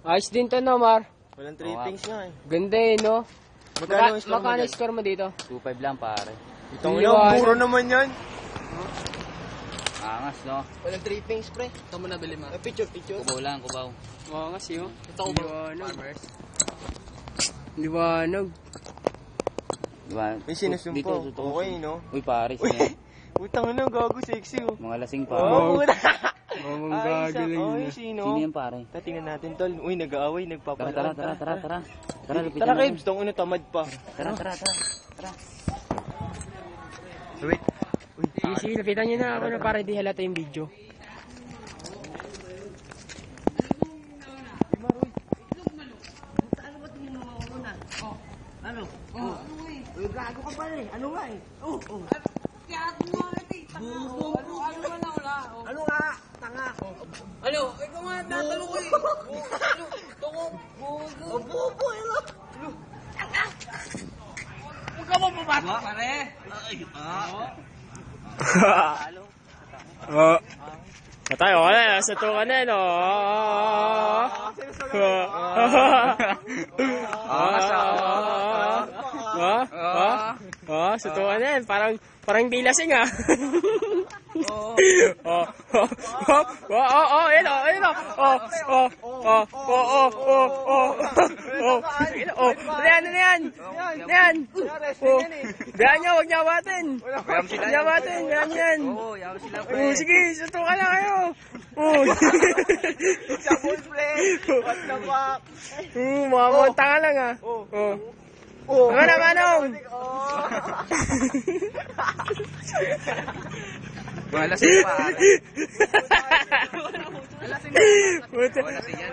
Ayos din to, no, Mar? Walang trippings nga eh. Ganda eh, no? Magkano score mo dito? 2.5 lang pare. Itong ino, puro naman yan. Angas no? Walang trippings, pre. Ito mo nabili, Mar. Picture. Kubaw lang, kubaw. Angas yun. Ito ko ba? Farmers. Liwanag. Diba? May sinusumpo. Dito, Okay, no? Uy pare, sino? Utang na, gago, sexy, oh. Mga lasing pa. Oh, puta. Ang Ay, gagaling oh, niya. sino? Sino yan pare? Tatingnan natin, tol. Uy, nag-aaway, nagpapalaan. Tara. Tara, lupitan Tara, natin. Kibs. Tong ino, tamad pa. Tara. Wait. Uy, Sige, lapitan nyo na ako na para di halata yung video. Ano? Ikaw nga natalo ko eh. Ano? Tungong. Huwag ka mo pumasok, pare. Patay, wala. Sa to ka na, no? Sa to ka na. Parang di lasing, ah. Bihan nyo, huwag niya awatin. Bihan. Sige, suto ka na kayo. Makamunta ka lang, ah. Ano na, Manong? Mga lasing pa. Lasing yan.